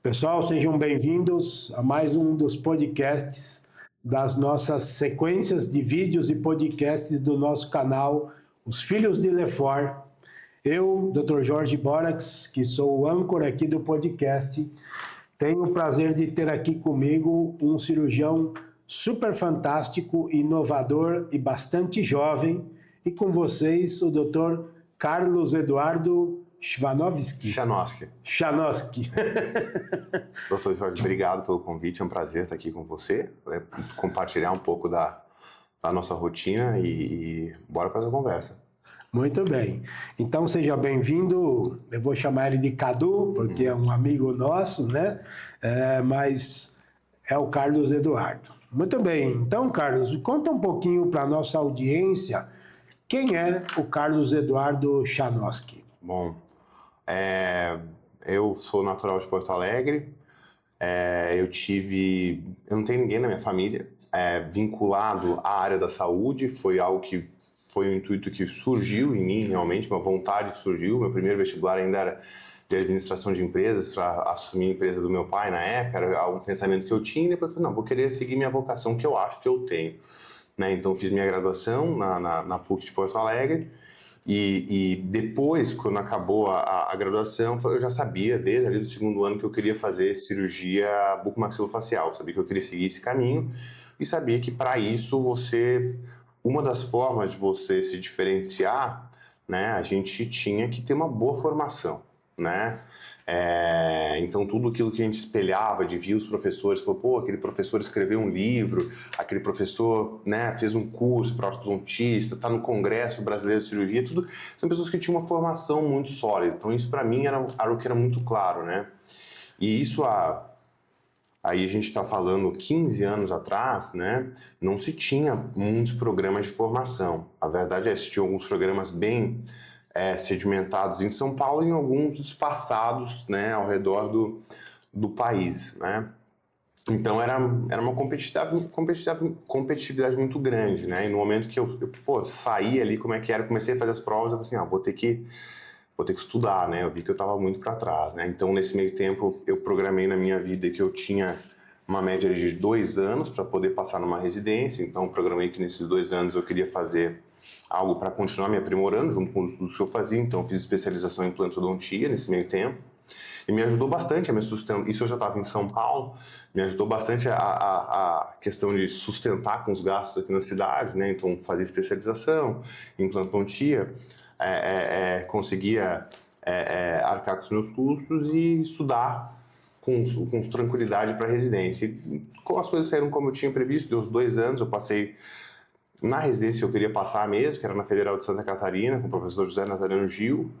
Pessoal, sejam bem-vindos a mais um dos podcasts das nossas sequências de vídeos e podcasts do nosso canal Os Filhos de Lefort. Eu, Dr. Jorge Borax, que sou o âncora aqui do podcast, tenho o prazer de ter aqui comigo um cirurgião super fantástico, inovador e bastante jovem, e com vocês o Dr. Carlos Eduardo Chanoski. Doutor Jorge, obrigado pelo convite, é um prazer estar aqui com você, compartilhar um pouco da nossa rotina e bora para essa conversa. Muito bem, então seja bem-vindo, eu vou chamar ele de Cadu, porque é um amigo nosso, né? Mas é o Carlos Eduardo. Muito bem, então Carlos, conta um pouquinho para a nossa audiência, quem é o Carlos Eduardo Chanoski? Bom, eu sou natural de Porto Alegre, eu não tenho ninguém na minha família vinculado à área da saúde, foi algo que foi um intuito que surgiu em mim realmente, uma vontade que surgiu. Meu primeiro vestibular ainda era de administração de empresas para assumir a empresa do meu pai na época, era um pensamento que eu tinha e depois falei, não, vou querer seguir minha vocação que eu acho que eu tenho, né? Então fiz minha graduação na PUC de Porto Alegre. E depois, quando acabou a graduação, eu já sabia, desde ali do segundo ano, que eu queria fazer cirurgia bucomaxilofacial. Sabia que eu queria seguir esse caminho e sabia que, para isso, uma das formas de você se diferenciar, né, a gente tinha que ter uma boa formação, né? Então tudo aquilo que a gente espelhava de ver os professores, falou, pô, aquele professor escreveu um livro, aquele professor, né, fez um curso para ortodontista, está no Congresso Brasileiro de Cirurgia, tudo são pessoas que tinham uma formação muito sólida. Então isso para mim era o que era muito claro, né? E isso aí a gente está falando 15 anos atrás, né? Não se tinha muitos programas de formação. A verdade é que tinha alguns programas bem sedimentados em São Paulo e em alguns espaçados, né, ao redor do país, né? Então era uma competitividade muito grande, né? E no momento que eu saí ali, como é que era, comecei a fazer as provas, eu falei assim, vou ter que estudar, né? Eu vi que eu estava muito para trás, né? Então nesse meio tempo eu programei na minha vida que eu tinha uma média de 2 anos para poder passar numa residência, então programei que nesses 2 anos eu queria fazer algo para continuar me aprimorando junto com os estudos que eu fazia, então eu fiz especialização em implantodontia nesse meio tempo, e me ajudou bastante a me sustentar, isso eu já estava em São Paulo, me ajudou bastante a questão de sustentar com os gastos aqui na cidade, né? Então fazia especialização em implantodontia, conseguia arcar com os meus custos e estudar com tranquilidade para a residência. E, como as coisas saíram como eu tinha previsto, deu uns 2 anos, eu passei na residência que eu queria passar mesmo, que era na Federal de Santa Catarina, com o professor José Nazareno Gil.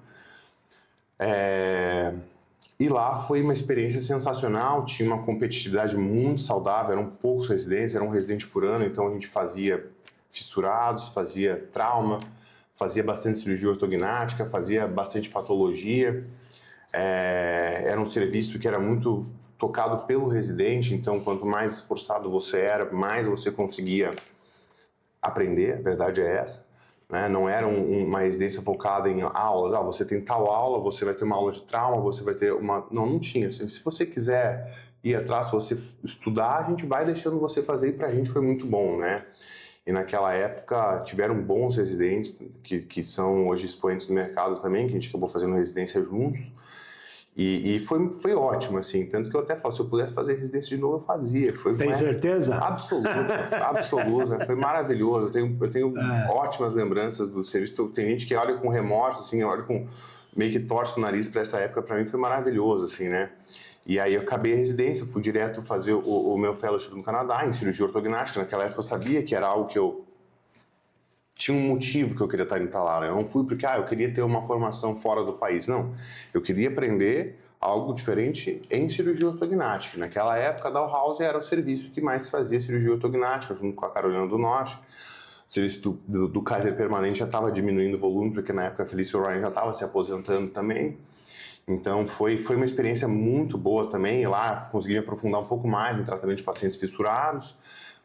E lá foi uma experiência sensacional, tinha uma competitividade muito saudável, eram poucos residentes, era um residente por ano, então a gente fazia fissurados, fazia trauma, fazia bastante cirurgia ortognática, fazia bastante patologia. Era um serviço que era muito tocado pelo residente, então quanto mais esforçado você era, mais você conseguia aprender, a verdade é essa, né? Não era uma residência focada em aulas, você tem tal aula, você vai ter uma aula de trauma, você vai ter uma... Não tinha. Se você quiser ir atrás, se você estudar, a gente vai deixando você fazer, e pra gente foi muito bom, né? E naquela época tiveram bons residentes, que são hoje expoentes do mercado também, que a gente acabou fazendo residência juntos. E foi ótimo, assim, tanto que eu até falo, se eu pudesse fazer residência de novo, eu fazia. Tem certeza? Absoluta, foi maravilhoso, eu tenho ótimas lembranças do serviço, tem gente que olha com remorso, assim, olha com, meio que torce o nariz para essa época, para mim foi maravilhoso, assim, né? E aí eu acabei a residência, fui direto fazer o meu fellowship no Canadá, em cirurgia ortognática. Naquela época eu sabia que era algo que eu tinha um motivo que eu queria estar indo para lá, né? Eu não fui porque eu queria ter uma formação fora do país, não. Eu queria aprender algo diferente em cirurgia ortognática. Naquela época, a Dalhousie era o serviço que mais fazia cirurgia ortognática, junto com a Carolina do Norte. O serviço do Kaiser Permanente já estava diminuindo o volume, porque na época a Felicia Ryan já estava se aposentando também. Então foi uma experiência muito boa também, e lá consegui me aprofundar um pouco mais no tratamento de pacientes fissurados,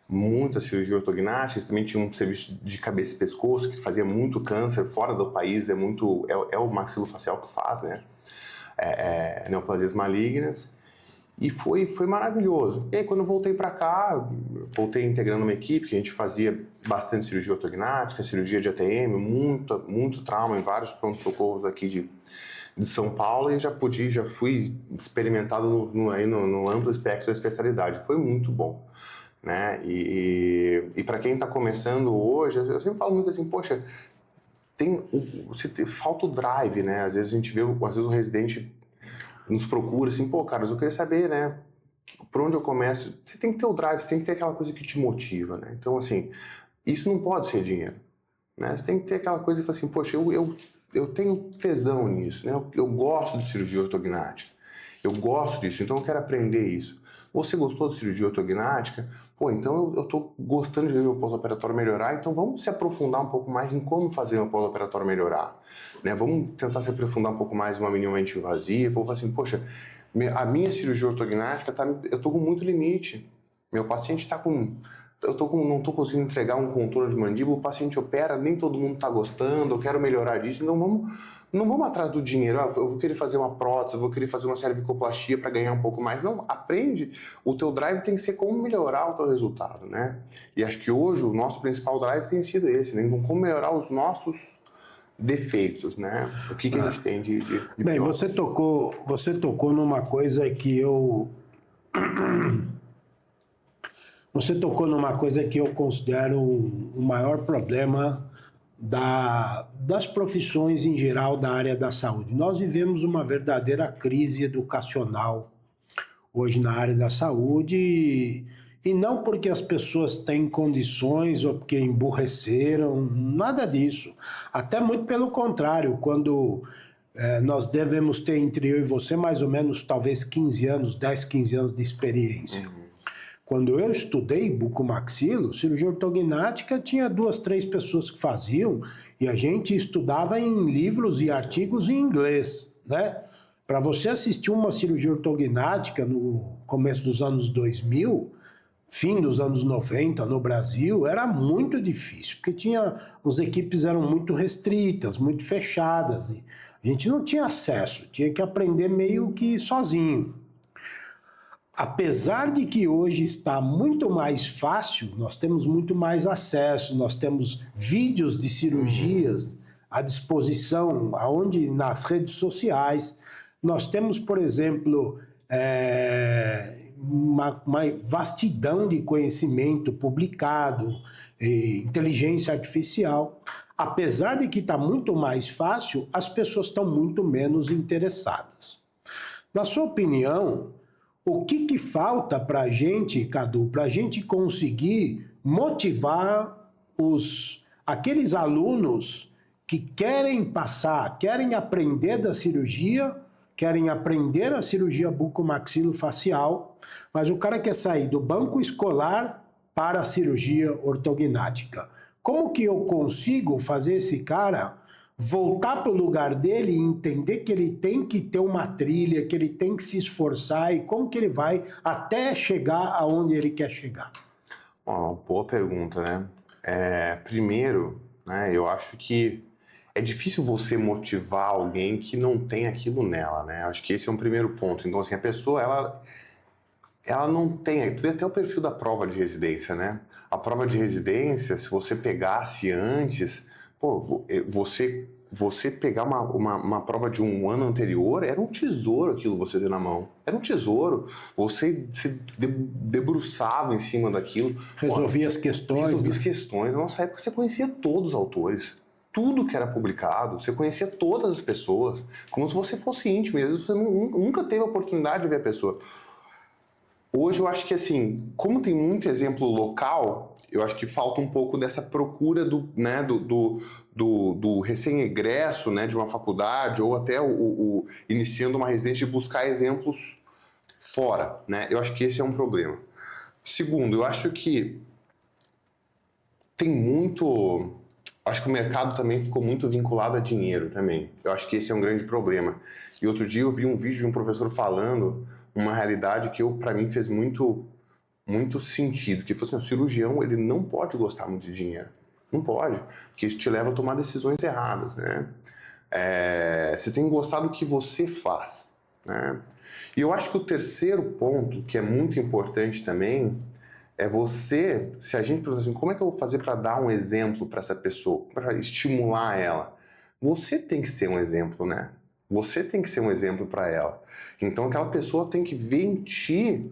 muita cirurgia ortognática, também tinha um serviço de cabeça e pescoço que fazia muito câncer fora do país, é o maxilofacial que faz, né? Neoplasias malignas. E foi maravilhoso. E aí, quando eu voltei para cá, voltei integrando uma equipe que a gente fazia bastante cirurgia ortognática, cirurgia de ATM, muito trauma em vários pronto-socorros aqui de São Paulo, e já fui experimentado no amplo espectro da especialidade. Foi muito bom, né? E para quem está começando hoje, eu sempre falo muito assim, poxa, falta o drive, né? Às vezes a gente vê, às vezes o residente nos procura assim, pô, Carlos, eu queria saber, né, por onde eu começo? Você tem que ter o drive, você tem que ter aquela coisa que te motiva, né? Então, assim, isso não pode ser dinheiro, né? Você tem que ter aquela coisa e falar assim, poxa, eu tenho tesão nisso, né? Eu gosto de cirurgia ortognática, eu gosto disso, então eu quero aprender isso. Você gostou de cirurgia ortognática? Pô, então eu tô gostando de ver meu pós-operatório melhorar, então vamos se aprofundar um pouco mais em como fazer meu pós-operatório melhorar, né? Vamos tentar se aprofundar um pouco mais em uma minimamente invasiva, ou falar assim, poxa, a minha cirurgia ortognática, eu tô com muito limite, meu paciente está com... não estou conseguindo entregar um contorno de mandíbula, o paciente opera, nem todo mundo está gostando, eu quero melhorar disso, então não vamos atrás do dinheiro, eu vou querer fazer uma prótese, eu vou querer fazer uma cervicoplastia para ganhar um pouco mais. Não, aprende, o teu drive tem que ser como melhorar o teu resultado, né? E acho que hoje o nosso principal drive tem sido esse, né? Então, como melhorar os nossos defeitos, né? O que a gente tem de Bem, pior. você tocou numa coisa que eu... Você tocou numa coisa que eu considero o maior problema das profissões em geral da área da saúde. Nós vivemos uma verdadeira crise educacional hoje na área da saúde, e não porque as pessoas têm condições ou porque emburreceram, nada disso. Até muito pelo contrário, quando nós devemos ter entre eu e você mais ou menos talvez 15 anos, 10, 15 anos de experiência. Quando eu estudei bucomaxilo, cirurgia ortognática, tinha 2, 3 pessoas que faziam, e a gente estudava em livros e artigos em inglês, né? Para você assistir uma cirurgia ortognática no começo dos anos 2000, fim dos anos 90 no Brasil, era muito difícil, porque as equipes eram muito restritas, muito fechadas, e a gente não tinha acesso, tinha que aprender meio que sozinho. Apesar de que hoje está muito mais fácil, nós temos muito mais acesso, nós temos vídeos de cirurgias à disposição, aonde nas redes sociais. Nós temos, por exemplo, uma vastidão de conhecimento publicado, inteligência artificial. Apesar de que está muito mais fácil, as pessoas estão muito menos interessadas. Na sua opinião, o que falta para a gente, Cadu, para a gente conseguir motivar aqueles alunos que querem passar, querem aprender da cirurgia, querem aprender a cirurgia bucomaxilofacial, mas o cara quer sair do banco escolar para a cirurgia ortognática. Como que eu consigo fazer esse cara voltar para o lugar dele e entender que ele tem que ter uma trilha, que ele tem que se esforçar, e como que ele vai até chegar aonde ele quer chegar? Boa pergunta, né? Primeiro, né, eu acho que é difícil você motivar alguém que não tem aquilo nela, né? Acho que esse é um primeiro ponto. Então, assim, a pessoa, ela não tem... Tu vê até o perfil da prova de residência, né? A prova de residência, se você pegasse antes... Pô, você pegar uma prova de um ano anterior, era um tesouro aquilo você ter na mão. Era um tesouro. Você se debruçava em cima daquilo. Resolvia as questões. Resolvia as questões. Na nossa época, você conhecia todos os autores. Tudo que era publicado, você conhecia todas as pessoas. Como se você fosse íntimo. E às vezes você nunca teve a oportunidade de ver a pessoa. Hoje eu acho que, assim, como tem muito exemplo local, eu acho que falta um pouco dessa procura do recém-egresso, né, de uma faculdade, ou até iniciando uma residência, de buscar exemplos fora, né? Eu acho que esse é um problema. Segundo, eu acho que tem muito... Acho que o mercado também ficou muito vinculado a dinheiro também. Eu acho que esse é um grande problema. E outro dia eu vi um vídeo de um professor falando uma realidade que para mim fez muito sentido, que foi assim, o cirurgião, ele não pode gostar muito de dinheiro. Não pode, porque isso te leva a tomar decisões erradas, né? Você tem que gostar do que você faz, né? E eu acho que o terceiro ponto, que é muito importante também, é você, se a gente pensa assim, como é que eu vou fazer para dar um exemplo para essa pessoa, para estimular ela? Você tem que ser um exemplo, né? Você tem que ser um exemplo para ela. Então aquela pessoa tem que ver em ti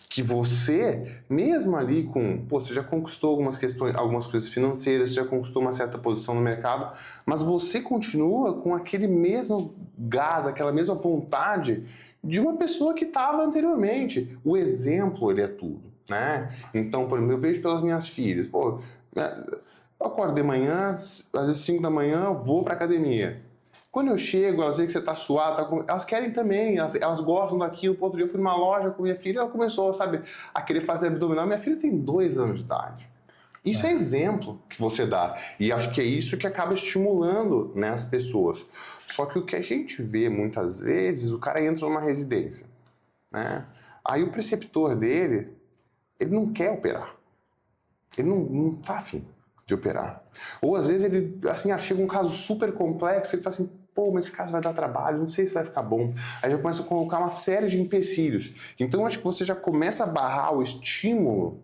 que você, mesmo ali com, pô, você já conquistou algumas questões, algumas coisas financeiras, você já conquistou uma certa posição no mercado, mas você continua com aquele mesmo gás, aquela mesma vontade de uma pessoa que estava anteriormente. O exemplo, ele é tudo, né? Então, por exemplo, eu vejo pelas minhas filhas, pô, eu acordo de manhã, às vezes 5 da manhã, vou para academia. Quando eu chego, elas veem que você tá suado, elas querem também, elas gostam daquilo. Outro dia eu fui numa loja com minha filha, ela começou, sabe, a querer fazer abdominal. Minha filha tem 2 anos de idade. Isso é exemplo que você dá. E acho que é isso que acaba estimulando, né, as pessoas. Só que o que a gente vê muitas vezes, o cara entra numa residência, né? Aí o preceptor dele, ele não quer operar. Ele não tá afim de operar. Ou às vezes ele, assim, chega um caso super complexo, ele fala assim, pô, mas esse caso vai dar trabalho, não sei se vai ficar bom. Aí já começa a colocar uma série de empecilhos. Então acho que você já começa a barrar o estímulo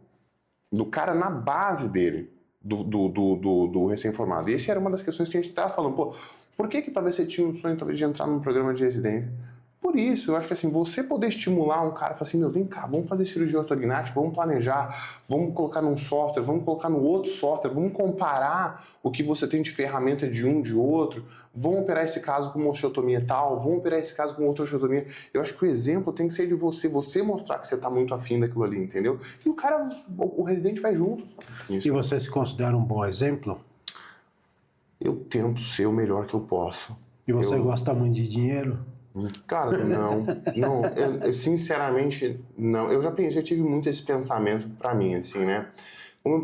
do cara na base dele, do recém-formado. E essa era uma das questões que a gente estava falando, pô, por que talvez você tinha um sonho talvez, de entrar num programa de residência? Por isso, eu acho que assim, você poder estimular um cara, falar assim, meu, vem cá, vamos fazer cirurgia ortognática, vamos planejar, vamos colocar num software, vamos colocar no outro software, vamos comparar o que você tem de ferramenta de um, de outro, vamos operar esse caso com uma osteotomia tal, vamos operar esse caso com outra osteotomia. Eu acho que o exemplo tem que ser de você mostrar que você está muito afim daquilo ali, entendeu? E o cara, o residente vai junto. E você se considera um bom exemplo? Eu tento ser o melhor que eu posso. E você gosta muito de dinheiro? Cara, não, eu sinceramente não. Eu já pensei, eu tive muito esse pensamento pra mim, assim, né? Como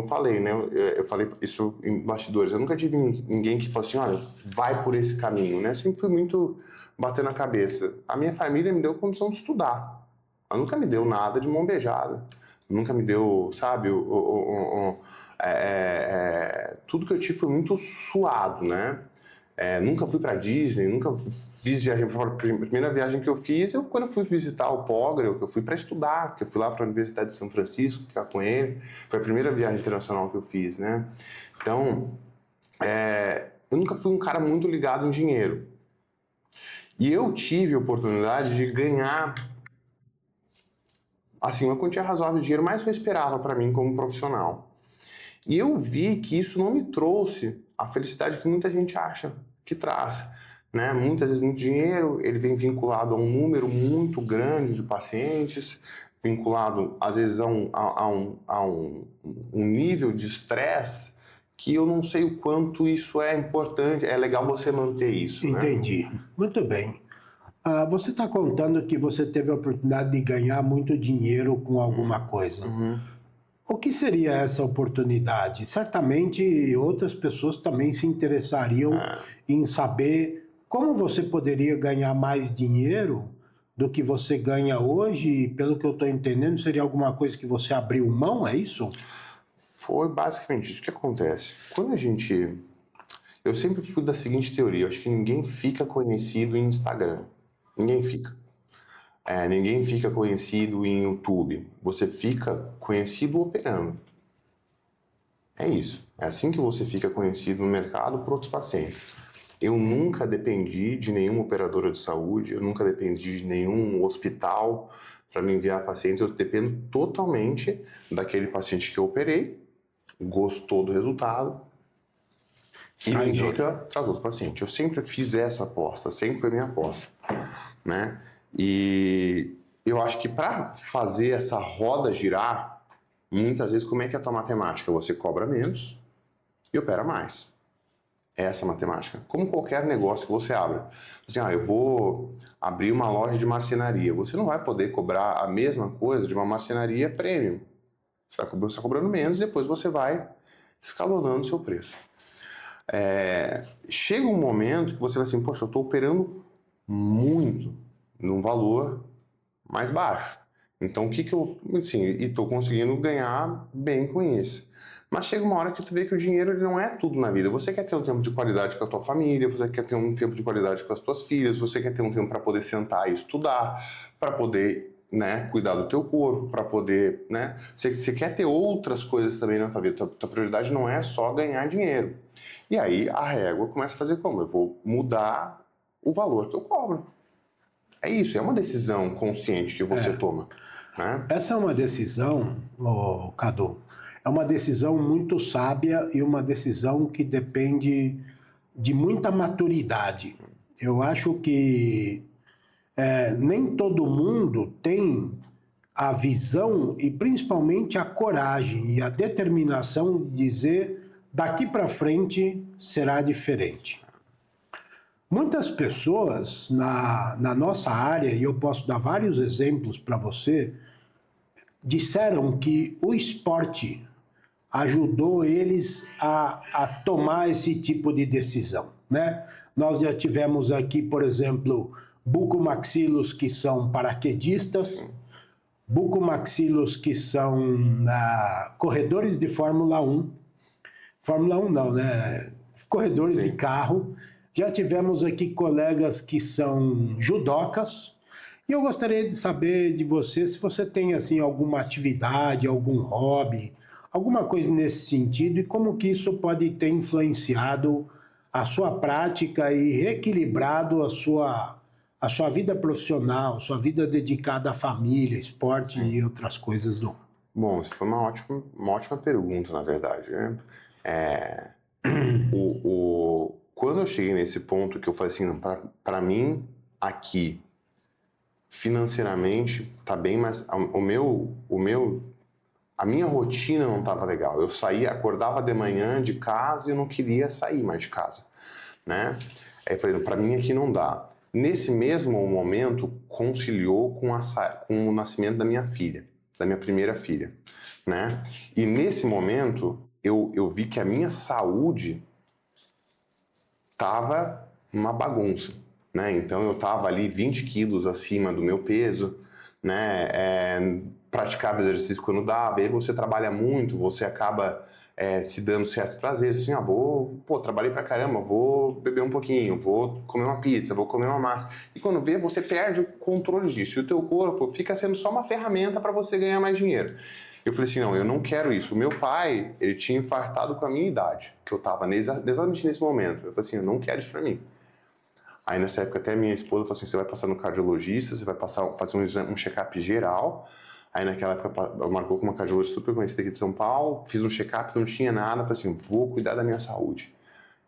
eu falei, né? Eu falei isso em bastidores. Eu nunca tive ninguém que fosse assim, olha, vai por esse caminho, né? Eu sempre fui muito bater na cabeça. A minha família me deu condição de estudar. Ela nunca me deu nada de mão beijada. Nunca me deu, sabe? Tudo que eu tive foi muito suado, né? Nunca fui para Disney, nunca fiz viagem para fora. A primeira viagem que eu fiz, quando eu fui visitar o Pogrel, que eu fui para estudar, que eu fui lá para a Universidade de São Francisco, ficar com ele. Foi a primeira viagem internacional que eu fiz, né? Então, eu nunca fui um cara muito ligado em dinheiro. E eu tive a oportunidade de ganhar, assim, uma quantia razoável de dinheiro, mais do que eu esperava para mim como profissional. E eu vi que isso não me trouxe a felicidade que muita gente acha que traz, né? Muitas vezes muito dinheiro, ele vem vinculado a um número muito grande de pacientes, vinculado às vezes a um nível de estresse que eu não sei o quanto isso é importante, é legal você manter isso, Entendi. né? Muito bem. Você está contando que você teve a oportunidade de ganhar muito dinheiro com alguma coisa. Uhum. O que seria essa oportunidade? Certamente outras pessoas também se interessariam em saber como você poderia ganhar mais dinheiro do que você ganha hoje. E, pelo que eu estou entendendo, seria alguma coisa que você abriu mão, é isso? Foi basicamente isso que acontece. Eu sempre fui da seguinte teoria, eu acho que ninguém fica conhecido em Instagram. Ninguém fica. Ninguém fica conhecido em YouTube. Você fica conhecido operando. É isso. É assim que você fica conhecido no mercado por outros pacientes. Eu nunca dependi de nenhuma operadora de saúde, eu nunca dependi de nenhum hospital para me enviar pacientes. Eu dependo totalmente daquele paciente que eu operei, gostou do resultado e me indica para outro paciente. Eu sempre fiz essa aposta, sempre foi minha aposta, né? E eu acho que para fazer essa roda girar, muitas vezes, como é que é a tua matemática? Você cobra menos e opera mais. É essa a matemática. Como qualquer negócio que você abra. Assim, eu vou abrir uma loja de marcenaria. Você não vai poder cobrar a mesma coisa de uma marcenaria premium. Você vai estar cobrando menos e depois você vai escalonando o seu preço. Chega um momento que você vai assim, poxa, eu estou operando muito num valor mais baixo. Então, o que eu... Assim, e estou conseguindo ganhar bem com isso. Mas chega uma hora que tu vê que o dinheiro ele não é tudo na vida. Você quer ter um tempo de qualidade com a tua família, você quer ter um tempo de qualidade com as tuas filhas, você quer ter um tempo para poder sentar e estudar, para poder, né, cuidar do teu corpo, para poder, né, você quer ter outras coisas também na tua vida. Tua prioridade não é só ganhar dinheiro. E aí a régua começa a fazer como? Eu vou mudar o valor que eu cobro. É isso, é uma decisão consciente que você toma, né? Essa é uma decisão, Cadu, é uma decisão muito sábia e uma decisão que depende de muita maturidade. Eu acho que nem todo mundo tem a visão e principalmente a coragem e a determinação de dizer daqui para frente será diferente. Muitas pessoas na nossa área, e eu posso dar vários exemplos para você, disseram que o esporte ajudou eles a tomar esse tipo de decisão, né? Nós já tivemos aqui, por exemplo, bucomaxilos que são paraquedistas, bucomaxilos que são corredores de Fórmula 1. Fórmula 1 não, né? Corredores de carro. Já tivemos aqui colegas que são judocas. E eu gostaria de saber de você se você tem assim alguma atividade, algum hobby, alguma coisa nesse sentido e como que isso pode ter influenciado a sua prática e reequilibrado a sua vida profissional, sua vida dedicada à família, esporte e outras coisas do... Bom, isso foi uma ótima pergunta, na verdade, né? Quando eu cheguei nesse ponto que eu falei assim, para mim, aqui, financeiramente, tá bem, mas a minha rotina não estava legal. Eu saía, acordava de manhã de casa e eu não queria sair mais de casa, né? Aí eu falei, para mim aqui não dá. Nesse mesmo momento, conciliou com o nascimento da minha filha, da minha primeira filha, né? E nesse momento, eu vi que a minha saúde tava uma bagunça, né? Então eu tava ali 20 quilos acima do meu peso, né? Praticava exercício quando dava, e aí você trabalha muito, você acaba se dando certos prazeres, assim, trabalhei pra caramba, vou beber um pouquinho, vou comer uma pizza, vou comer uma massa. E quando vê, você perde o controle disso, e o teu corpo fica sendo só uma ferramenta para você ganhar mais dinheiro. Eu falei assim, não, eu não quero isso. O meu pai, ele tinha infartado com a minha idade, que eu tava exatamente nesse momento. Eu falei assim, eu não quero isso pra mim. Aí nessa época até minha esposa falou assim, você vai passar no cardiologista, você vai fazer um check-up geral. Aí naquela época ela marcou com uma cardiologista super conhecida aqui de São Paulo, fiz um check-up, não tinha nada, falei assim, vou cuidar da minha saúde.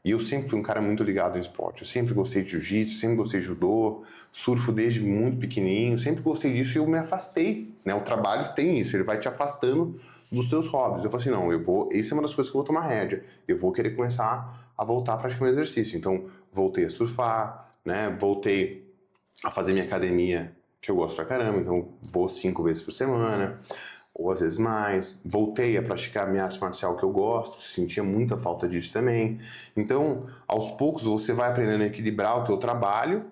E eu sempre fui um cara muito ligado em esporte, eu sempre gostei de jiu-jitsu, sempre gostei de judô, surfo desde muito pequenininho, sempre gostei disso e eu me afastei, né? O trabalho tem isso, ele vai te afastando dos teus hobbies. Eu falei assim, não, isso é uma das coisas que eu vou tomar rédea, eu vou querer começar a voltar a praticar meu exercício. Então, voltei a surfar, né? Voltei a fazer minha academia, que eu gosto pra caramba, então vou 5 vezes por semana, ou às vezes mais. Voltei a praticar minha arte marcial que eu gosto, sentia muita falta disso também. Então, aos poucos, você vai aprendendo a equilibrar o teu trabalho,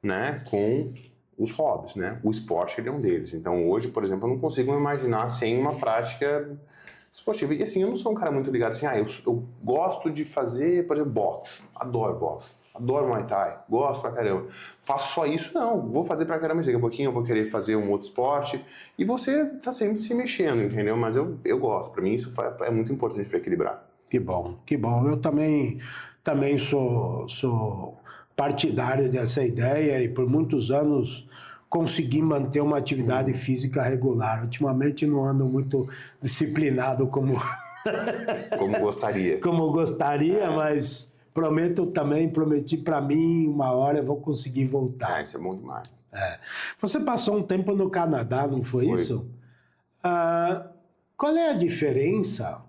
né, com os hobbies, né? O esporte, ele é um deles. Então, hoje, por exemplo, eu não consigo me imaginar sem uma prática esportiva. E assim, eu não sou um cara muito ligado assim, eu gosto de fazer, por exemplo, boxe. Adoro boxe. Adoro Muay Thai, gosto pra caramba. Faço só isso? Não, vou fazer pra caramba. Daqui a pouquinho eu vou querer fazer um outro esporte. E você tá sempre se mexendo, entendeu? Mas eu gosto. Pra mim isso é muito importante pra equilibrar. Que bom, que bom. Eu também sou partidário dessa ideia e por muitos anos consegui manter uma atividade física regular. Ultimamente não ando muito disciplinado como gostaria. Como gostaria, mas prometi para mim, uma hora eu vou conseguir voltar. Isso é bom demais. Você passou um tempo no Canadá, não foi isso? Qual é a diferença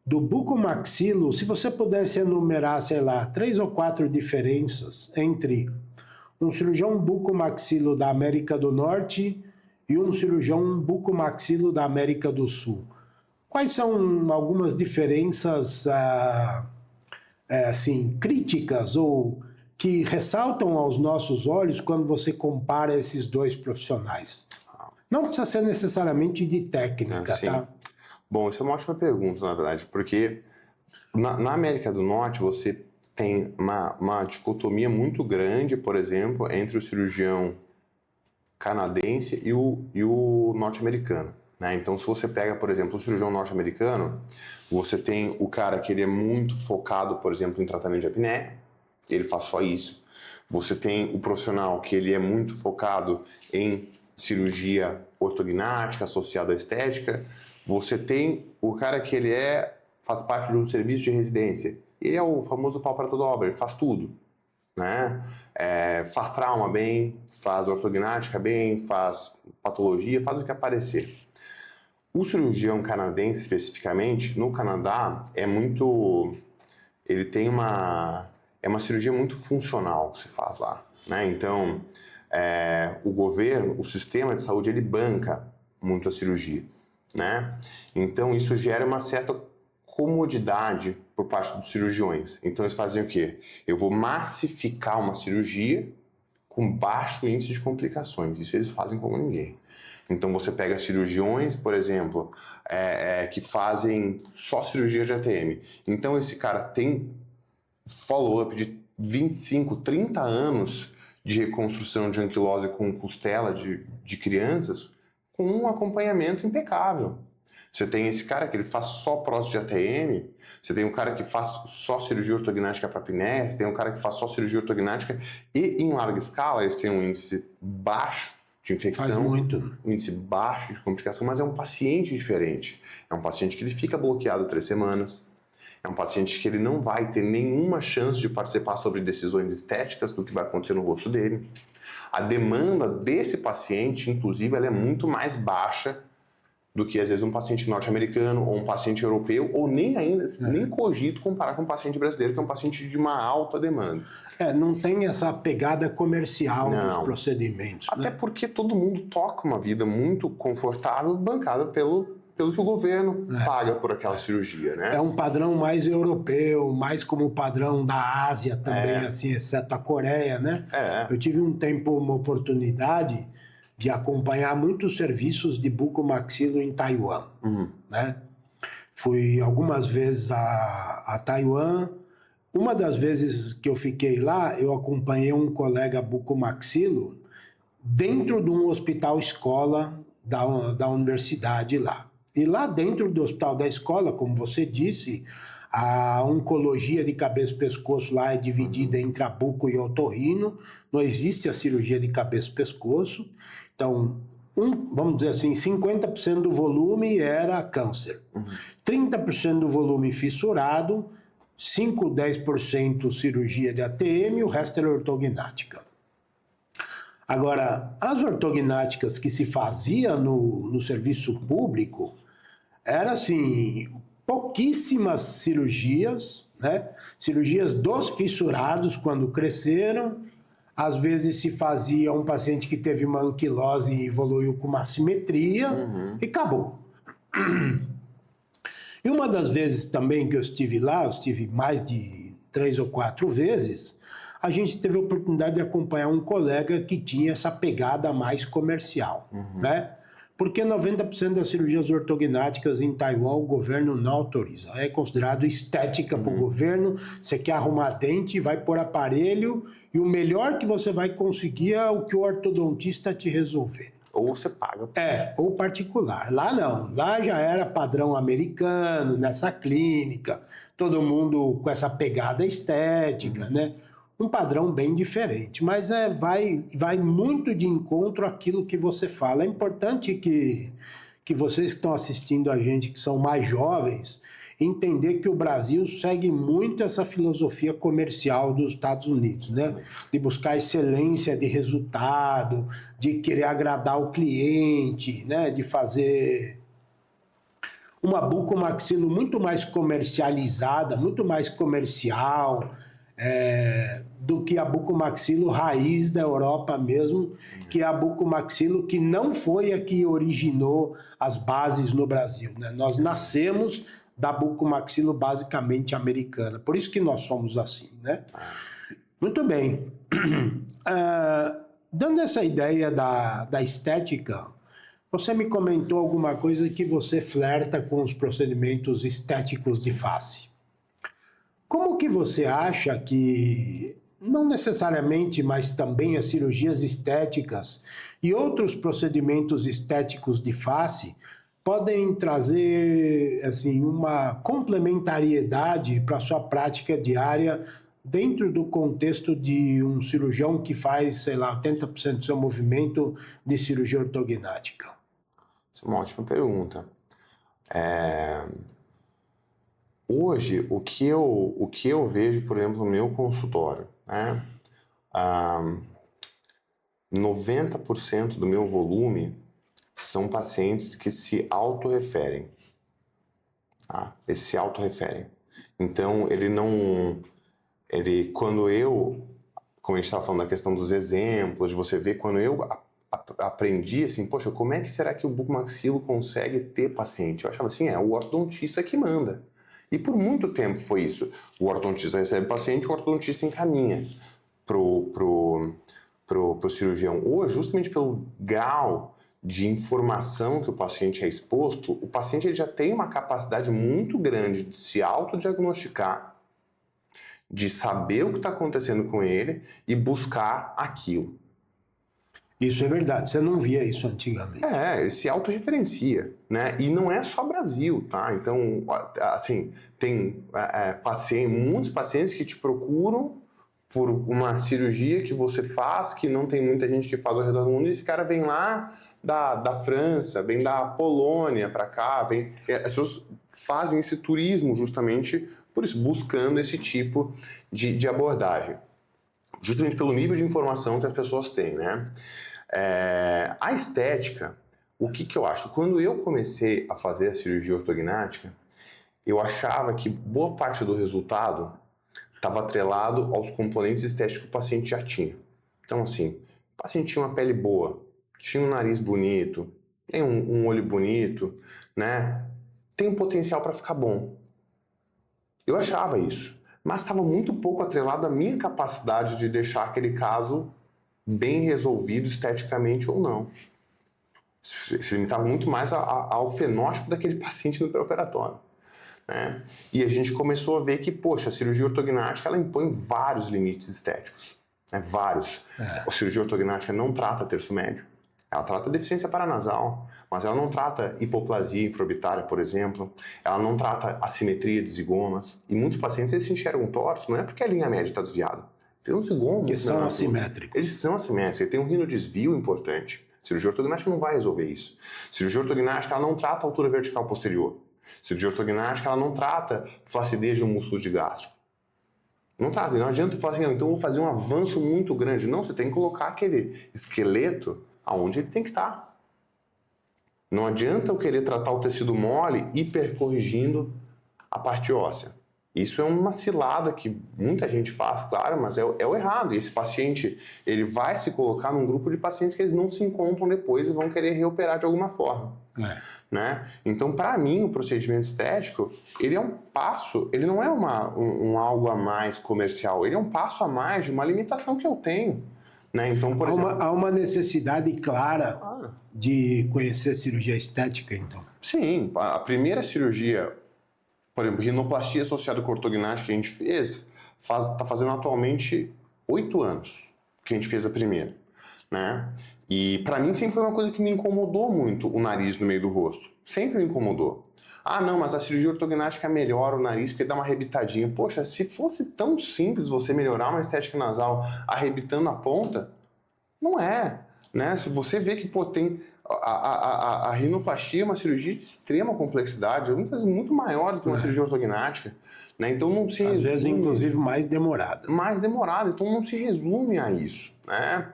do bucomaxilo, se você pudesse enumerar, sei lá, 3 ou 4 diferenças entre um cirurgião bucomaxilo da América do Norte e um cirurgião bucomaxilo da América do Sul? Quais são algumas diferenças assim, críticas ou que ressaltam aos nossos olhos quando você compara esses dois profissionais? Não precisa ser necessariamente de técnica, tá? Bom, isso é uma ótima pergunta, na verdade, porque na América do Norte você tem uma dicotomia muito grande, por exemplo, entre o cirurgião canadense e o norte-americano, né? Então, se você pega, por exemplo, o cirurgião norte-americano, você tem o cara que ele é muito focado, por exemplo, em tratamento de apneia, ele faz só isso. Você tem o profissional que ele é muito focado em cirurgia ortognática associada à estética. Você tem o cara que ele faz parte de um serviço de residência. Ele é o famoso pau para toda obra, ele faz tudo, né? Faz trauma bem, faz ortognática bem, faz patologia, faz o que aparecer. O cirurgião canadense, especificamente, no Canadá, ele tem uma cirurgia muito funcional que se faz lá, né? Então, o governo, o sistema de saúde, ele banca muito a cirurgia, né? Então, isso gera uma certa comodidade por parte dos cirurgiões. Então, eles fazem o quê? Eu vou massificar uma cirurgia com baixo índice de complicações. Isso eles fazem como ninguém. Então, você pega cirurgiões, por exemplo, que fazem só cirurgia de ATM. Então, esse cara tem follow-up de 25, 30 anos de reconstrução de anquilose com costela de crianças com um acompanhamento impecável. Você tem esse cara que ele faz só prótese de ATM, você tem um cara que faz só cirurgia ortognática para apneia, você tem um cara que faz só cirurgia ortognática e em larga escala eles têm um índice baixo de infecção, um índice baixo de complicação, mas é um paciente diferente. É um paciente que ele fica bloqueado 3 semanas, é um paciente que ele não vai ter nenhuma chance de participar sobre decisões estéticas do que vai acontecer no rosto dele. A demanda desse paciente, inclusive, ela é muito mais baixa do que, às vezes, um paciente norte-americano ou um paciente europeu, ou nem cogito comparar com um paciente brasileiro, que é um paciente de uma alta demanda. Não tem essa pegada comercial nos procedimentos. Até porque todo mundo toca uma vida muito confortável, bancada pelo que o governo paga por aquela cirurgia, né? É um padrão mais europeu, mais como o padrão da Ásia também, assim, exceto a Coreia, né? Eu tive um tempo, uma oportunidade de acompanhar muitos serviços de bucomaxilo em Taiwan, né? Fui algumas vezes a Taiwan. Uma das vezes que eu fiquei lá, eu acompanhei um colega bucomaxilo dentro de um hospital escola da universidade lá. E lá dentro do hospital da escola, como você disse, a oncologia de cabeça e pescoço lá é dividida entre a buco e otorrino, não existe a cirurgia de cabeça e pescoço. Então, vamos dizer assim, 50% do volume era câncer, 30% do volume fissurado, 5, 10% cirurgia de ATM e o resto era ortognática. Agora, as ortognáticas que se fazia no serviço público, era assim, pouquíssimas cirurgias, né? Cirurgias dos fissurados quando cresceram. Às vezes se fazia um paciente que teve uma anquilose e evoluiu com uma assimetria e acabou. E uma das vezes também que eu estive lá, eu estive mais de 3 ou 4 vezes, a gente teve a oportunidade de acompanhar um colega que tinha essa pegada mais comercial, né? Porque 90% das cirurgias ortognáticas em Taiwan o governo não autoriza. É considerado estética para o governo. Você quer arrumar dente, vai pôr aparelho e o melhor que você vai conseguir é o que o ortodontista te resolver. Ou você paga. Ou particular. Lá não. Lá já era padrão americano, nessa clínica. Todo mundo com essa pegada estética, né? Um padrão bem diferente, mas vai muito de encontro àquilo que você fala. É importante que vocês que estão assistindo a gente, que são mais jovens, entender que o Brasil segue muito essa filosofia comercial dos Estados Unidos, né? De buscar excelência de resultado, de querer agradar o cliente, né? De fazer uma bucomaxilo muito mais comercializada, muito mais comercial, do que a bucomaxilo raiz da Europa mesmo, que é a bucomaxilo que não foi a que originou as bases no Brasil, né? Nós nascemos da bucomaxilo basicamente americana, por isso que nós somos assim, né? Muito bem. Dando essa ideia da estética, Você me comentou alguma coisa que você flerta com os procedimentos estéticos de face. Como que você acha que, não necessariamente, mas também as cirurgias estéticas e outros procedimentos estéticos de face podem trazer assim, uma complementariedade para a sua prática diária dentro do contexto de um cirurgião que faz, sei lá, 80% do seu movimento de cirurgia ortognática? Essa é uma ótima pergunta. Hoje, o que eu vejo, por exemplo, no meu consultório, né? 90% do meu volume são pacientes que se autorreferem. Tá? Eles se autorreferem. Então, como a gente estava falando da questão dos exemplos, de você ver, quando eu aprendi assim, poxa, como é que será que o bucomaxilo consegue ter paciente? Eu achava assim, o ortodontista que manda. E por muito tempo foi isso. O ortodontista recebe paciente, o ortodontista encaminha pro cirurgião. Hoje, justamente pelo grau de informação que o paciente é exposto, o paciente ele já tem uma capacidade muito grande de se autodiagnosticar, de saber o que está acontecendo com ele e buscar aquilo. Isso é verdade, você não via isso antigamente. Ele se autorreferencia, né? E não é só Brasil, tá? Então, assim, tem muitos pacientes que te procuram por uma cirurgia que você faz, que não tem muita gente que faz ao redor do mundo, e esse cara vem lá da França, vem da Polônia para cá, as pessoas fazem esse turismo justamente por isso, buscando esse tipo de abordagem. Justamente pelo nível de informação que as pessoas têm, né? A estética, o que eu acho? Quando eu comecei a fazer a cirurgia ortognática, eu achava que boa parte do resultado estava atrelado aos componentes estéticos que o paciente já tinha. Então, assim, o paciente tinha uma pele boa, tinha um nariz bonito, tem um olho bonito, né? Tem um potencial para ficar bom. Eu achava isso, mas estava muito pouco atrelado à minha capacidade de deixar aquele caso bem resolvido esteticamente ou não. Se limitava muito mais ao fenótipo daquele paciente no pré-operatório, né? E a gente começou a ver que, poxa, a cirurgia ortognática ela impõe vários limites estéticos, né? Vários. A cirurgia ortognática não trata terço médio, ela trata deficiência paranasal, mas ela não trata hipoplasia infraorbitária, por exemplo, ela não trata assimetria de zigomas, e muitos pacientes eles se enxergam tortos, não é porque a linha média está desviada. Tem um zigomo. Eles são assimétricos. Eles são assimétricos, tem um rinodesvio importante. Cirurgia ortognática não vai resolver isso. Cirurgia ortognática ela não trata a altura vertical posterior. Cirurgia ortognática ela não trata flacidez de um músculo de gástrico. Não trata, não adianta falar assim, então eu vou fazer um avanço muito grande. Não, você tem que colocar aquele esqueleto aonde ele tem que estar. Não adianta eu querer tratar o tecido mole hipercorrigindo a parte óssea. Isso é uma cilada que muita gente faz, claro, mas é o errado. E esse paciente, ele vai se colocar num grupo de pacientes que eles não se encontram depois e vão querer reoperar de alguma forma. Né? Então, para mim, o procedimento estético, ele é um passo, ele não é um algo a mais comercial, ele é um passo a mais de uma limitação que eu tenho. Né? Então, por exemplo, há uma necessidade clara de conhecer cirurgia estética, então? Sim, a primeira cirurgia, por exemplo, rinoplastia associada com ortognática que a gente fez, está fazendo atualmente 8 anos que a gente fez a primeira, né? E para mim sempre foi uma coisa que me incomodou muito o nariz no meio do rosto. Sempre me incomodou. Ah, não, mas a cirurgia ortognática melhora o nariz porque dá uma arrebitadinha. Poxa, se fosse tão simples você melhorar uma estética nasal arrebitando a ponta, não é. Né? Se você vê que tem a rinoplastia é uma cirurgia de extrema complexidade, muitas vezes muito maior do que uma cirurgia ortognática, né? Então não se resume, às vezes inclusive mais demorada. Então não se resume a isso, né?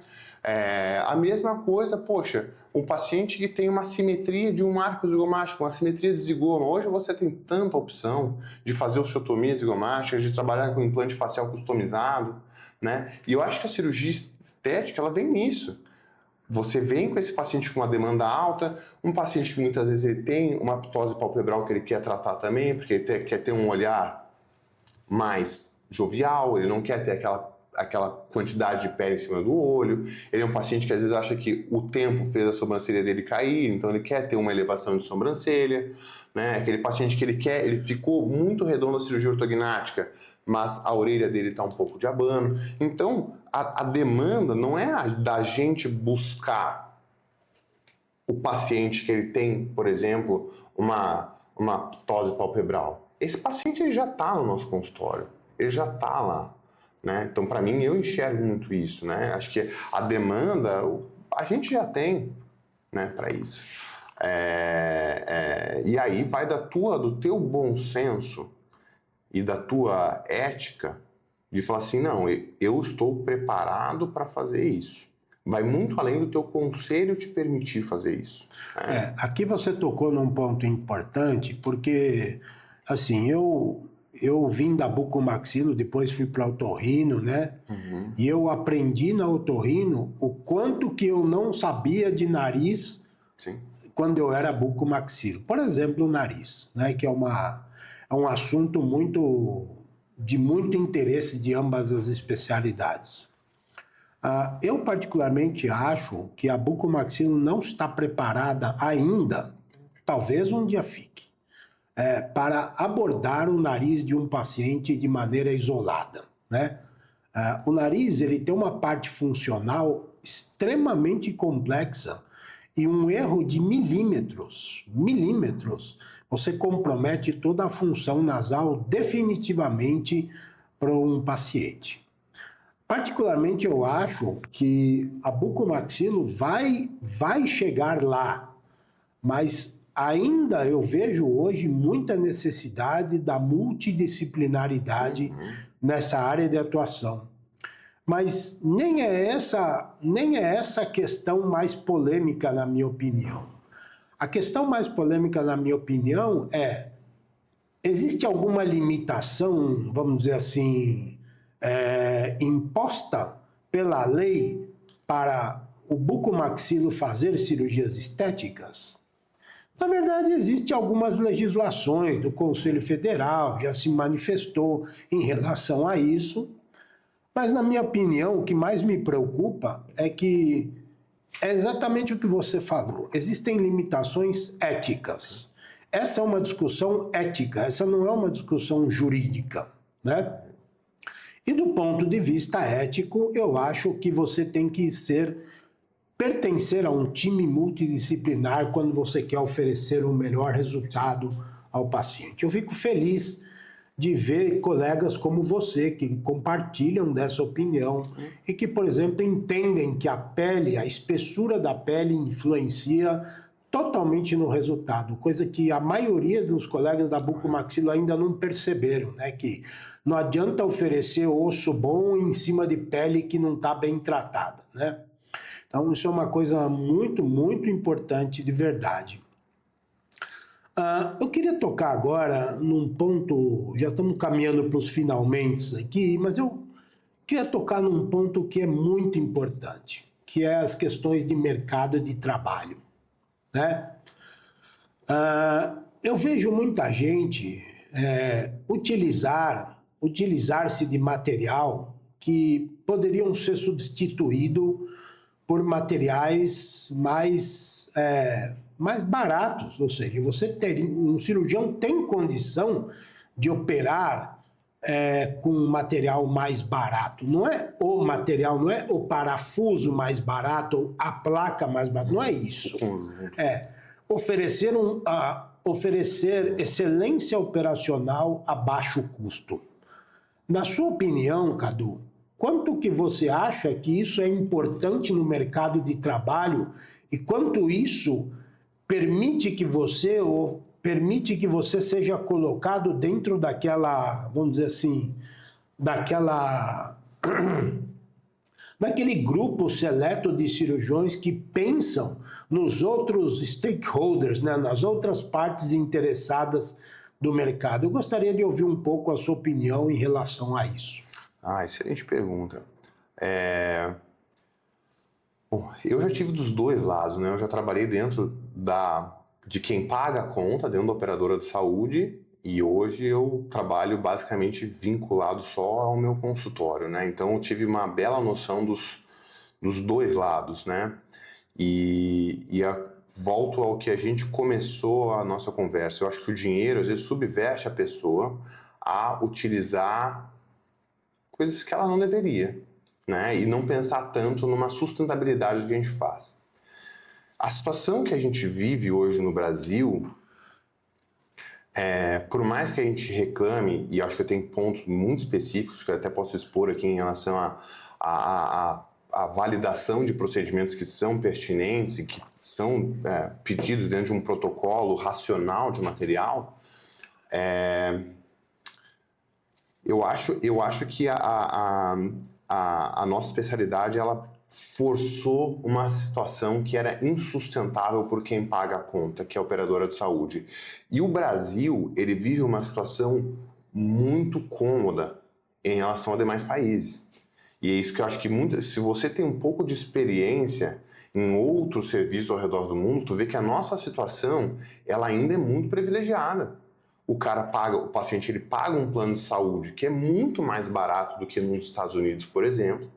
A mesma coisa, poxa, um paciente que tem uma simetria de um arco zigomático, uma simetria de zigoma. Hoje você tem tanta opção de fazer osteotomias zigomáticas, de trabalhar com implante facial customizado, né? E eu acho que a cirurgia estética ela vem nisso. Você vem com esse paciente com uma demanda alta, um paciente que muitas vezes ele tem uma ptose palpebral que ele quer tratar também, porque ele quer ter um olhar mais jovial, ele não quer ter aquela quantidade de pele em cima do olho. Ele é um paciente que às vezes acha que o tempo fez a sobrancelha dele cair, então ele quer ter uma elevação de sobrancelha, né? Aquele paciente que ele ficou muito redondo na cirurgia ortognática, mas a orelha dele está um pouco de abano. Então, a demanda não é da gente buscar o paciente que ele tem, por exemplo, uma ptose palpebral. Esse paciente ele já está no nosso consultório, ele já está lá, né? Então, para mim, eu enxergo muito isso, né? Acho que a demanda a gente já tem, né, para isso. E aí vai do teu bom senso e da tua ética de falar assim, não, eu estou preparado para fazer isso. Vai muito além do teu conselho te permitir fazer isso. Né? Aqui você tocou num ponto importante, porque, assim, eu vim da bucomaxilo, depois fui para otorrino, né? Uhum. E eu aprendi na otorrino o quanto que eu não sabia de nariz. Sim. Quando eu era bucomaxilo. Por exemplo, o nariz, né? Que é um assunto de muito interesse de ambas as especialidades. Eu particularmente acho que a bucomaxilo não está preparada ainda, talvez um dia fique, para abordar o nariz de um paciente de maneira isolada, né? O nariz ele tem uma parte funcional extremamente complexa e um erro de milímetros, você compromete toda a função nasal definitivamente para um paciente. Particularmente eu acho que a bucomaxilo vai chegar lá, mas ainda eu vejo hoje muita necessidade da multidisciplinaridade nessa área de atuação. Mas nem é essa a questão mais polêmica, na minha opinião. A questão mais polêmica, na minha opinião, existe alguma limitação, vamos dizer assim, imposta pela lei para o bucomaxilo fazer cirurgias estéticas? Na verdade, existem algumas legislações do Conselho Federal, já se manifestou em relação a isso, mas, na minha opinião, o que mais me preocupa é que é exatamente o que você falou. Existem limitações éticas. Essa é uma discussão ética, essa não é uma discussão jurídica, né? E do ponto de vista ético, eu acho que você tem que pertencer a um time multidisciplinar quando você quer oferecer o melhor resultado ao paciente. Eu fico feliz de ver colegas como você que compartilham dessa opinião e que, por exemplo, entendem que a espessura da pele influencia totalmente no resultado, coisa que a maioria dos colegas da bucomaxilo ainda não perceberam, né? Que não adianta oferecer osso bom em cima de pele que não está bem tratada, né? Então, isso é uma coisa muito, muito importante de verdade. Eu queria tocar agora num ponto, já estamos caminhando para os finalmente aqui, mas eu queria tocar num ponto que é muito importante, que é as questões de mercado de trabalho, né? Eu vejo muita gente utilizar-se de material que poderiam ser substituídos por materiais mais baratos, ou seja, um cirurgião tem condição de operar com um material mais barato. Não é o material, não é o parafuso mais barato, ou a placa mais barata, não é isso. Oferecer excelência operacional a baixo custo. Na sua opinião, Cadu, quanto que você acha que isso é importante no mercado de trabalho e quanto isso permite que você seja colocado dentro daquela, vamos dizer assim, daquele grupo seleto de cirurgiões que pensam nos outros stakeholders, né, nas outras partes interessadas do mercado? Eu gostaria de ouvir um pouco a sua opinião em relação a isso. Excelente pergunta. Bom, eu já tive dos dois lados, né? Eu já trabalhei dentro de quem paga a conta, dentro da operadora de saúde, E hoje eu trabalho basicamente vinculado só ao meu consultório, né? Então eu tive uma bela noção dos dois lados, né? Volto ao que a gente começou a nossa conversa. Eu acho que o dinheiro às vezes subverte a pessoa a utilizar coisas que ela não deveria, né? E não pensar tanto numa sustentabilidade do que a gente faz. A situação que a gente vive hoje no Brasil, por mais que a gente reclame, e acho que eu tenho pontos muito específicos que eu até posso expor aqui em relação à validação de procedimentos que são pertinentes e que são pedidos dentro de um protocolo racional de material, eu acho que a nossa especialidade, ela forçou uma situação que era insustentável por quem paga a conta, que é a operadora de saúde. E o Brasil, ele vive uma situação muito cômoda em relação a demais países. E é isso que eu acho que se você tem um pouco de experiência em outros serviços ao redor do mundo, tu vê que a nossa situação, ela ainda é muito privilegiada. O paciente ele paga um plano de saúde que é muito mais barato do que nos Estados Unidos, por exemplo,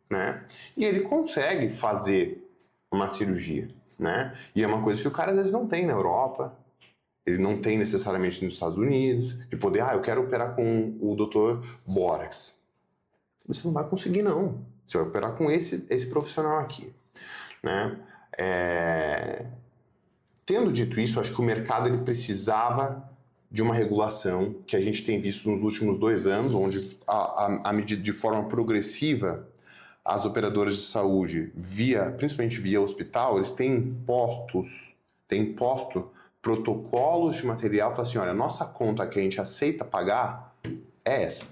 né? E ele consegue fazer uma cirurgia, né? E é uma coisa que o cara às vezes não tem na Europa, ele não tem necessariamente nos Estados Unidos, de poder, eu quero operar com o Dr. Borax. Você não vai conseguir, não. Você vai operar com esse profissional aqui, né? Tendo dito isso, acho que o mercado ele precisava de uma regulação que a gente tem visto nos últimos 2 anos, onde, de forma progressiva, as operadoras de saúde, principalmente via hospital, eles têm imposto protocolos de material para assim, olha, a nossa conta que a gente aceita pagar é essa.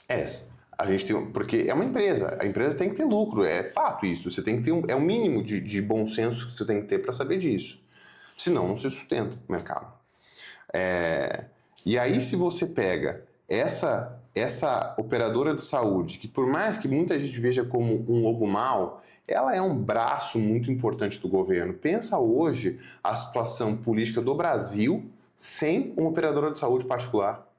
É essa. A gente tem, porque é uma empresa, a empresa tem que ter lucro, é fato isso. Você tem que ter é o mínimo de bom senso que você tem que ter para saber disso. Senão, não se sustenta o mercado. E aí, se você pega essa operadora de saúde, que por mais que muita gente veja como um lobo mau, ela é um braço muito importante do governo. Pensa hoje a situação política do Brasil sem uma operadora de saúde particular.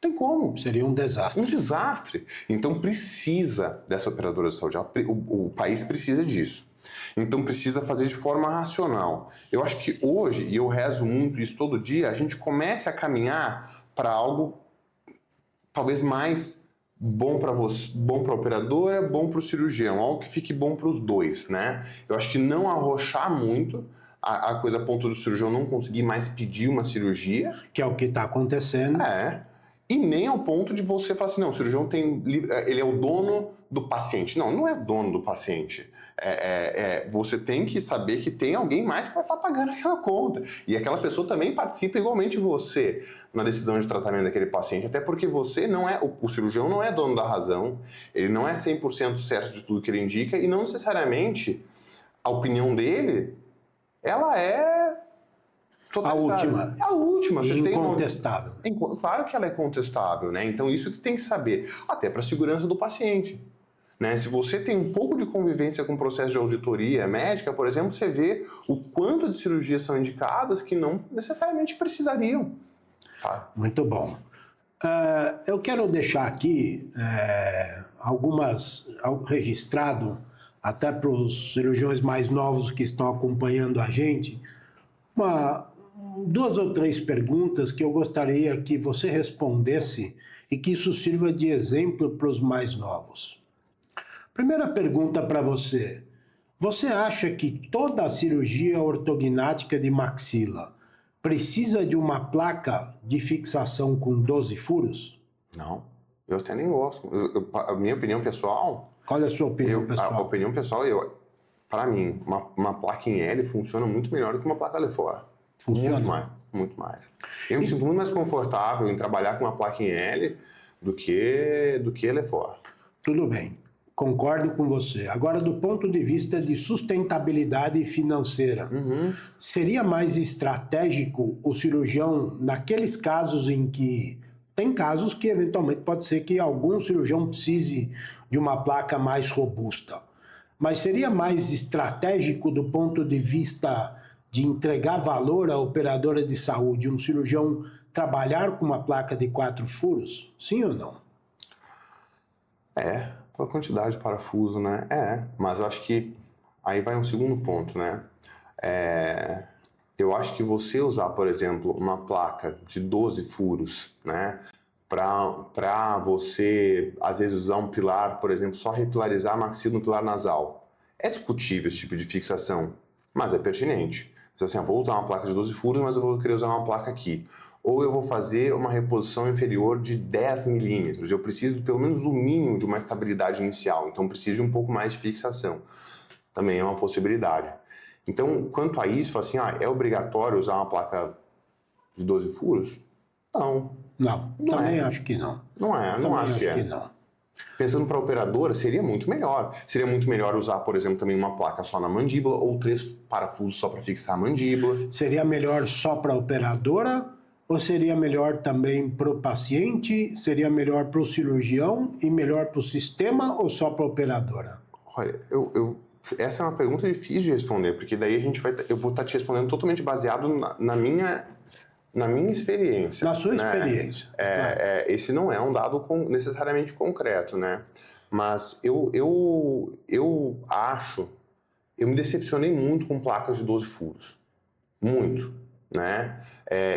Não tem como. Seria um desastre. Um desastre. Então precisa dessa operadora de saúde. O país precisa disso. Então precisa fazer de forma racional. Eu acho que hoje, e eu rezo muito isso todo dia, a gente comece a caminhar para algo talvez mais bom para você, bom para a operadora, bom para o cirurgião, algo que fique bom para os dois, né? Eu acho que não arrochar muito a coisa a ponto do cirurgião não conseguir mais pedir uma cirurgia. Que é o que está acontecendo. E nem ao ponto de você falar assim, não, o cirurgião ele é o dono do paciente. Não, não é dono do paciente. Você tem que saber que tem alguém mais que vai estar pagando aquela conta. E aquela pessoa também participa igualmente de você na decisão de tratamento daquele paciente. Até porque você não é, o cirurgião não é dono da razão, ele não é 100% certo de tudo que ele indica e não necessariamente a opinião dele, ela é a última. A última. Você incontestável. Claro que ela é contestável, né? Então isso que tem que saber, até para a segurança do paciente. Né? Se você tem um pouco de convivência com o processo de auditoria médica, por exemplo, você vê o quanto de cirurgias são indicadas que não necessariamente precisariam. Tá? Muito bom. Eu quero deixar aqui registrado, até para os cirurgiões mais novos que estão acompanhando a gente, 2 ou 3 perguntas que eu gostaria que você respondesse e que isso sirva de exemplo para os mais novos. Primeira pergunta para você. Você acha que toda a cirurgia ortognática de maxila precisa de uma placa de fixação com 12 furos? Não, eu até nem gosto. A minha opinião pessoal... Qual é a sua opinião pessoal? A opinião pessoal, para mim, uma placa em L funciona muito melhor do que uma placa Lefort. Funciona? Muito mais. Eu me sinto muito mais confortável em trabalhar com uma placa em L do que Lefort. Tudo bem. Concordo com você. Agora, do ponto de vista de sustentabilidade financeira, seria mais estratégico o cirurgião, naqueles casos em que... Tem casos que, eventualmente, pode ser que algum cirurgião precise de uma placa mais robusta. Mas seria mais estratégico do ponto de vista de entregar valor à operadora de saúde, um cirurgião trabalhar com uma placa de 4 furos? Sim ou não? Pela quantidade de parafuso, né? Mas eu acho que aí vai um segundo ponto, né? Eu acho que você usar, por exemplo, uma placa de 12 furos, né? Para você, às vezes, usar um pilar, por exemplo, só repilarizar a maxila no pilar nasal. É discutível esse tipo de fixação, mas é pertinente. Você assim, vou usar uma placa de 12 furos, mas eu vou querer usar uma placa aqui. Ou eu vou fazer uma reposição inferior de 10 milímetros. Eu preciso, pelo menos, o mínimo de uma estabilidade inicial. Então, preciso de um pouco mais de fixação. Também é uma possibilidade. Então, quanto a isso, assim, é obrigatório usar uma placa de 12 furos? Não. Não, também acho que não. Não acho que não. Pensando para a operadora, seria muito melhor. Seria muito melhor usar, por exemplo, também uma placa só na mandíbula ou 3 parafusos só para fixar a mandíbula. Seria melhor só para a operadora ou seria melhor também para o paciente? Seria melhor para o cirurgião e melhor para o sistema ou só para a operadora? Olha, essa é uma pergunta difícil de responder, porque daí eu vou estar te respondendo totalmente baseado na minha experiência. Na sua experiência. Claro. Esse não é um dado necessariamente concreto, né? Mas eu me decepcionei muito com placas de 12 furos. Muito, né?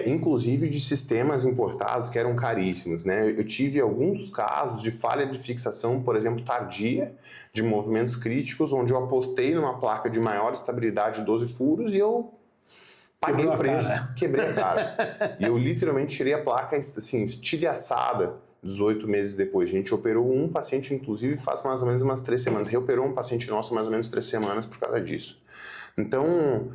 Inclusive de sistemas importados que eram caríssimos, né? Eu tive alguns casos de falha de fixação, por exemplo, tardia, de movimentos críticos, onde eu apostei numa placa de maior estabilidade de 12 furos e eu paguei o preço, quebrei a cara. E eu literalmente tirei a placa, assim, estilhaçada 18 meses depois. A gente operou um paciente, inclusive, faz mais ou menos umas 3 semanas. Reoperou um paciente nosso mais ou menos 3 semanas por causa disso. Então,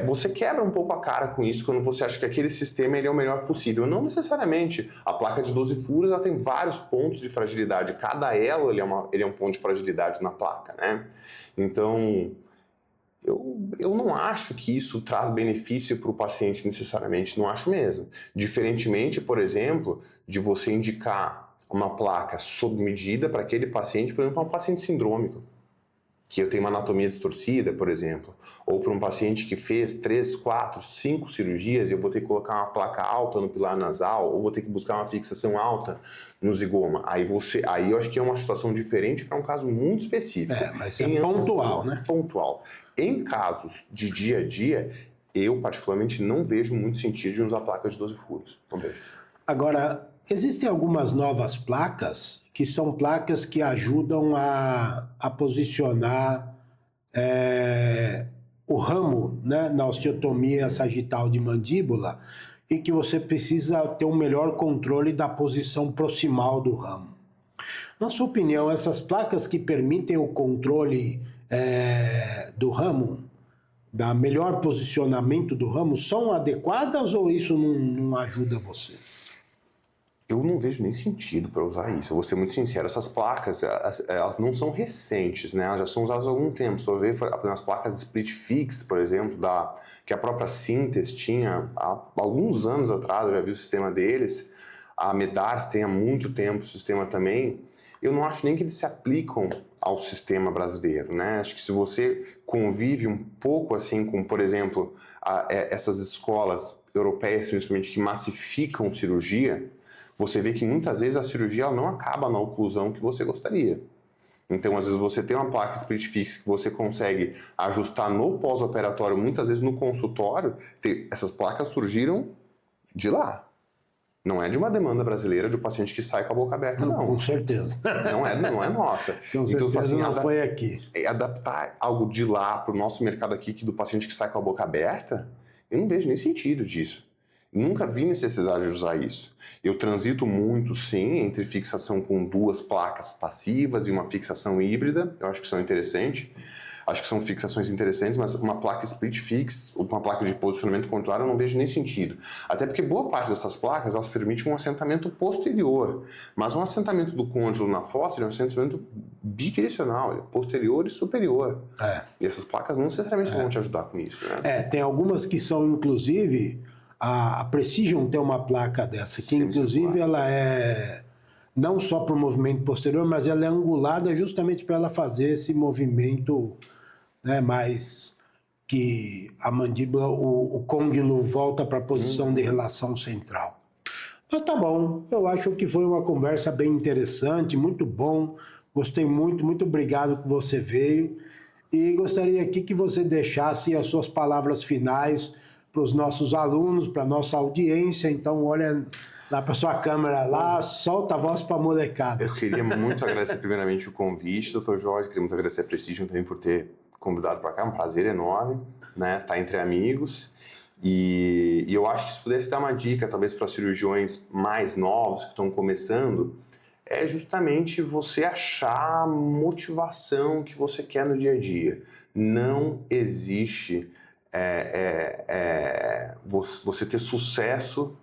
você quebra um pouco a cara com isso quando você acha que aquele sistema ele é o melhor possível. Não necessariamente. A placa de 12 furos ela tem vários pontos de fragilidade. Cada elo ele é um ponto de fragilidade na placa, né? Então, eu não acho que isso traz benefício para o paciente necessariamente, não acho mesmo. Diferentemente, por exemplo, de você indicar uma placa sob medida para aquele paciente, por exemplo, para um paciente sindrômico, que eu tenho uma anatomia distorcida, por exemplo, ou para um paciente que fez 3, 4, 5 cirurgias e eu vou ter que colocar uma placa alta no pilar nasal, ou vou ter que buscar uma fixação alta no zigoma. Aí eu acho que é uma situação diferente para um caso muito específico. Mas é pontual, né? Pontual. Em casos de dia a dia, eu particularmente não vejo muito sentido de usar placas de 12 furos. Agora, existem algumas novas placas que são placas que ajudam a posicionar o ramo, né, na osteotomia sagital de mandíbula e que você precisa ter um melhor controle da posição proximal do ramo. Na sua opinião, essas placas que permitem o controle do ramo, da melhor posicionamento do ramo, são adequadas ou isso não ajuda você? Eu não vejo nem sentido para usar isso. Eu vou ser muito sincero, essas placas, elas não são recentes, né? Elas já são usadas há algum tempo. Se eu ver as placas Split Fix, por exemplo, que a própria Synthes tinha há alguns anos atrás, eu já vi o sistema deles. A Medars tem há muito tempo o sistema também. Eu não acho nem que eles se aplicam ao sistema brasileiro, né? Acho que se você convive um pouco assim com, por exemplo, essas escolas europeias, principalmente, que massificam cirurgia, você vê que muitas vezes a cirurgia ela não acaba na oclusão que você gostaria. Então, às vezes, você tem uma placa split fix que você consegue ajustar no pós-operatório, muitas vezes no consultório. Essas placas surgiram de lá. Não é de uma demanda brasileira de um paciente que sai com a boca aberta, não. Com certeza. Não é nossa. Com certeza assim, não foi aqui. Adaptar algo de lá para o nosso mercado aqui, que do paciente que sai com a boca aberta, eu não vejo nem sentido disso. Nunca vi necessidade de usar isso. Eu transito muito, sim, entre fixação com 2 placas passivas e uma fixação híbrida. Eu acho que são interessantes. Acho que são fixações interessantes, mas uma placa split fix, ou uma placa de posicionamento controlar, eu não vejo nem sentido. Até porque boa parte dessas placas, elas permitem um assentamento posterior. Mas um assentamento do côndilo na fossa é um assentamento bidirecional, posterior e superior. E essas placas não necessariamente vão te ajudar com isso, né? Tem algumas que são, inclusive... A Precision tem uma placa dessa, que inclusive ela é não só para o movimento posterior, mas ela é angulada justamente para ela fazer esse movimento, né, mais que a mandíbula, o côndilo volta para a posição de relação central. Mas tá bom, eu acho que foi uma conversa bem interessante, muito bom, gostei muito, muito obrigado que você veio e gostaria aqui que você deixasse as suas palavras finais para os nossos alunos, para a nossa audiência, então olha lá para sua câmera lá, solta a voz para a molecada. Eu queria muito agradecer primeiramente o convite, Dr. Jorge, queria muito agradecer a Precision também por ter convidado para cá, um prazer enorme, né, estar entre amigos. E eu acho que se pudesse dar uma dica, talvez para cirurgiões mais novos que estão começando, é justamente você achar a motivação que você quer no dia a dia. Não existe você ter sucesso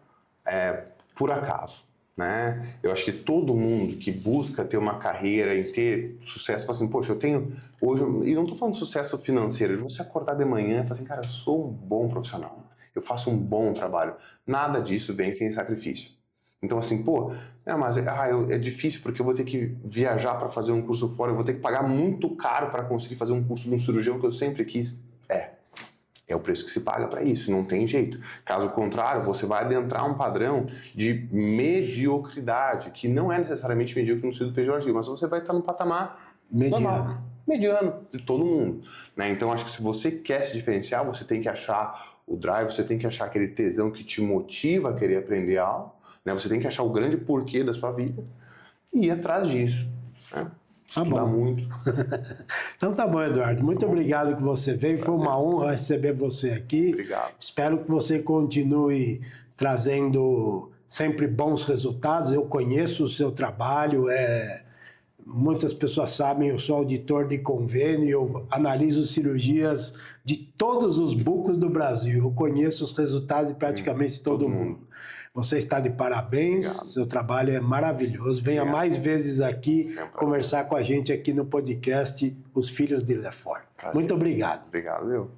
por acaso, né? Eu acho que todo mundo que busca ter uma carreira e ter sucesso, fala assim, poxa, eu tenho hoje, e não estou falando de sucesso financeiro, de você acordar de manhã e falar assim, cara, eu sou um bom profissional, eu faço um bom trabalho. Nada disso vem sem sacrifício. Então assim, pô, mas é difícil porque eu vou ter que viajar para fazer um curso fora, eu vou ter que pagar muito caro para conseguir fazer um curso de um cirurgião que eu sempre quis. É o preço que se paga para isso, não tem jeito. Caso contrário, você vai adentrar um padrão de mediocridade, que não é necessariamente medíocre no sentido pejorativo, mas você vai estar no patamar normal, mediano de todo mundo, né? Então, acho que se você quer se diferenciar, você tem que achar o drive, você tem que achar aquele tesão que te motiva a querer aprender algo, né? Você tem que achar o grande porquê da sua vida e ir atrás disso, né? Estudar muito. Então tá bom, Eduardo. Muito obrigado que você veio. Foi uma honra receber você aqui. Obrigado. Espero que você continue trazendo sempre bons resultados. Eu conheço o seu trabalho. Muitas pessoas sabem, eu sou auditor de convênio, eu analiso cirurgias de todos os bucos do Brasil. Eu conheço os resultados de praticamente todo mundo. Você está de parabéns, obrigado. Seu trabalho é maravilhoso. Venha mais vezes aqui conversar com a gente aqui no podcast Os Filhos de Lefort. Muito obrigado. Obrigado, eu.